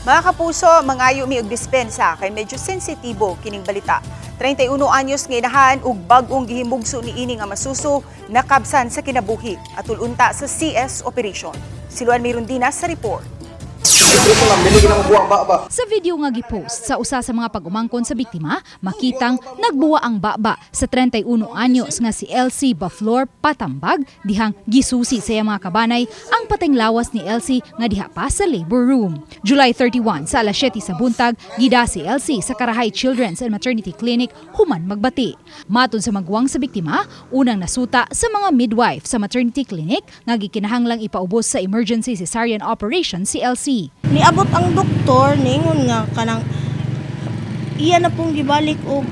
Mga kapuso, mangayo mi og dispensa kay medyo sensitibo kining balita. 31 anyos nga inahan ug bag-ong gihimugso niini nga masuso nakabsan sa kinabuhi atul unta sa CS operation. Siluan Mirundina sa report. Sa video nga gipost sa usa sa mga pag-umangkon sa biktima, makitang nagbuwa ang baba sa 31 anyos nga si Elsie Baflor Patambag dihang gisusi sa iyang mga kabanay ang pateng lawas ni Elsie nga diha pa sa labor room. July 31 sa alas 7 sa buntag, gida si Elsie sa Karahay Children's and Maternity Clinic human magbati. Matod sa magwang sa biktima, unang nasuta sa mga midwife sa maternity clinic nga gikinahanglang ipaubos sa emergency cesarean operation si Elsie. Niabot ang doktor, ningon nga kanang iya na pong gibalik og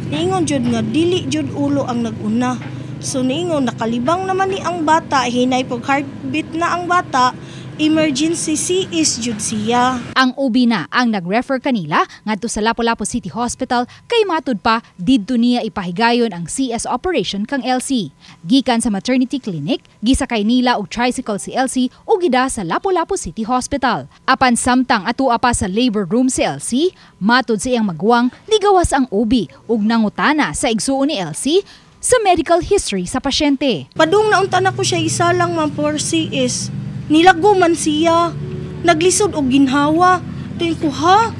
ningon jud nga dili jud ulo ang naguna. So ningon nakalibang naman ni ang bata, hinay pag heartbeat na ang bata, emergency CS jud siya. Ang OB na ang nag-refer kanila ngadto sa Lapu-Lapu City Hospital kay matud pa didto niya ipahigayon ang CS operation kang Elsie. Gikan sa maternity clinic, gisakay nila og tricycle si Elsie ug gida sa Lapu-Lapu City Hospital. Apan samtang atua pa sa labor room si Elsie, matud sa iyang magwang, ligawas ang OB ug nangutana sa igsuon ni Elsie sa medical history sa pasyente. Padung naunta na ko siya isa lang man for CS. Nilago man siya, naglisod og ginhawa. Tingin ko, ha?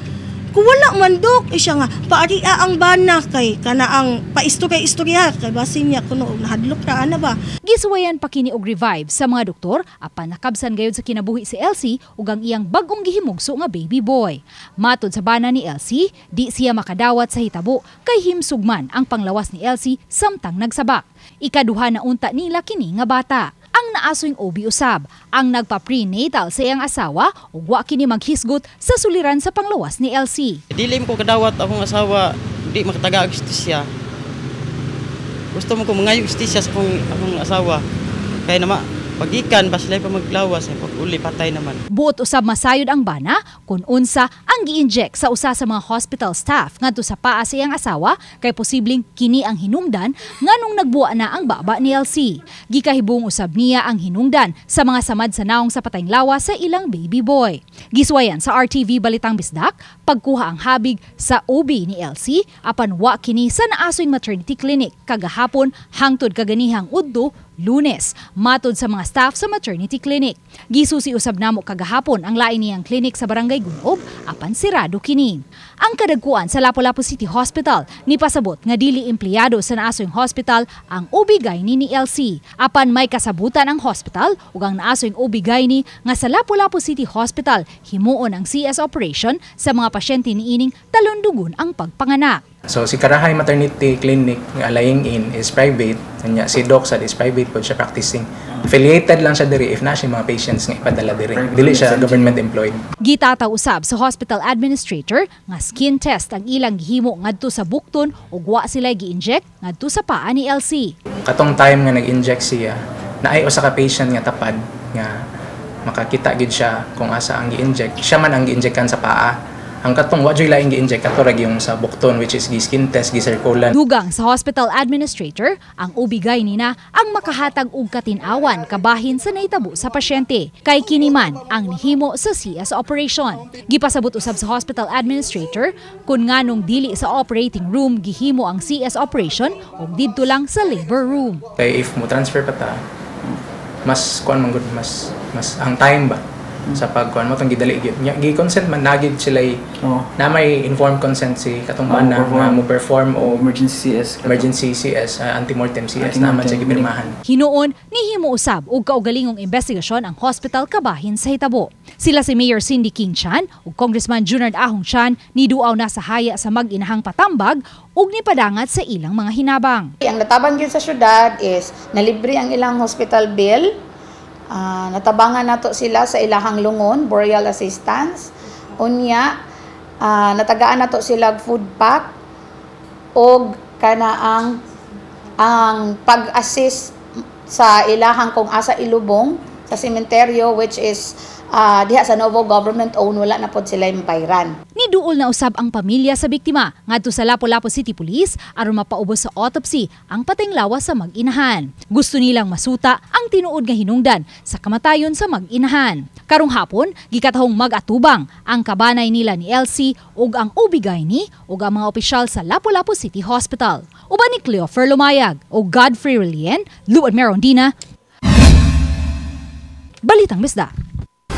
Kung wala man dok, siya nga, paaria ang bana kay, kana ang paisto kay istorya, kay basin niya, kuno, nahadlok na, ana ba? Gisuwayan pa kini og revive sa mga doktor, apan nakabsan gayud sa kinabuhi si Elsie ug ang iyang bag-ong gihimugso nga baby boy. Matod sa bana ni Elsie, di siya makadawat sa hitabo, kay himsugman ang panglawas ni Elsie samtang nagsabak. Ikaduha na unta nila kini nga bata. Ang naasoy OB usab, ang nagpa-prenatal sa iyang asawa ug wa kini maghisgot sa suliran sa panglawas ni Elsie. Dili mo ko kadawat akong asawa, di makataga og istisya. Gusto mo ko mangayo istisya sa akong asawa. Kaya nama pagikan baslay pa maglawas ay pag-uli patay naman. Buot usab masayod ang bana kun unsa ang gi-inject sa usa sa mga hospital staff ngadto sa paa sa iyang asawa kay posibleng kini ang hinungdan nganong nagbuwa na ang baba ni Elsie. Gikahibong usab niya ang hinungdan sa mga samad sa naong sa patayng lawas sa ilang baby boy. Giswayan sa RTV Balitang Bisdak pagkuha ang habig sa OB ni Elsie apan wa kini sa naasoy maternity clinic kagahapon hangtod kaganihang udto Lunes, matod sa mga staff sa maternity clinic. Gisusi usab namo kagahapon ang lain niyang clinic sa Barangay Gunob, apan sirado kini. Ang kadagkuan sa Lapu-Lapu City Hospital nipasabot nga dili empleyado sa naasoyng hospital ang OB-GYN ni Elsie. Apan may kasabutan ang hospital ug ang naasoyng OB-GYN nga sa Lapu-Lapu City Hospital himuon ang CS operation sa mga pasyente niining talundugon ang pagpanganak. So si Karahay Maternity Clinic nga laying in is private, kanya si Doc sad is private po siya practicing. Affiliated lang siya diri if na siya mga patients nga ipadala diri. Dili siya government employed. Gitataw usab sa hospital administrator nga skin test ang ilang gihimo ngadto sa bukton ug wa sila gi-inject ngadto sa paa ni Elsie. Katong time nga nag-inject siya, naay usa ka patient nga tapad nga makakita gid siya kung asa ang gi-inject. Siya man ang gi-injectan sa paa. Ang katong wadyoy laing gi-inject ato rag yung sa bukton which is skin test, gisirkulan. Dugang sa hospital administrator, ang OB-GYN na ang makahatag og katin-awan kabahin sa nahitabo sa pasyente. Kay kini man ang nihimo sa CS operation. Gipasabot usab sa hospital administrator kun nganong dili sa operating room gihimo ang CS operation ug didto lang sa labor room. Kay if mo transfer pa ta, mas kuan man gud mas ang time ba sa pagkuan mo tong gidali gyud nya gi-consent man nagid sila na may informed consent si katong bana nga mo perform o emergency CS antemortem CS naman sa gipirmahan. Hinuon nihimo usab og kaugalingong investigasyon ang hospital kabahin sa hitabo. Sila si Mayor Cindy King Chan ug Congressman Junard Ahong Chan niduaw na sa haya sa mag-inahang Patambag ug nipadangat sa ilang mga hinabang. Ang natabang gyud sa syudad is nalibre ang ilang hospital bill. Natabangan nato sila sa ilahang lungon, burial assistance. Unya, natagaan nato sila food pack o kana ang pag-assist sa ilahang kung asa ilubong sa sementeryo which is diha sa Novo government own wala na pod sila yung bayran. Giduol na usab ang pamilya sa biktima ngadto sa Lapu-Lapu City Police aron mapaubos sa autopsy ang patayng lawas sa mag-inahan. Gusto nilang masuta ang tinuod nga hinungdan sa kamatayon sa mag-inahan. Karong hapon, gikatahong mag-atubang ang kabanay nila ni Elsie ug ang OB-GYN ug ang mga opisyal sa Lapu-Lapu City Hospital. Uban ni Cleofer Lumayag o Godfrey Relien, Luan Merondina, Balitang Misda.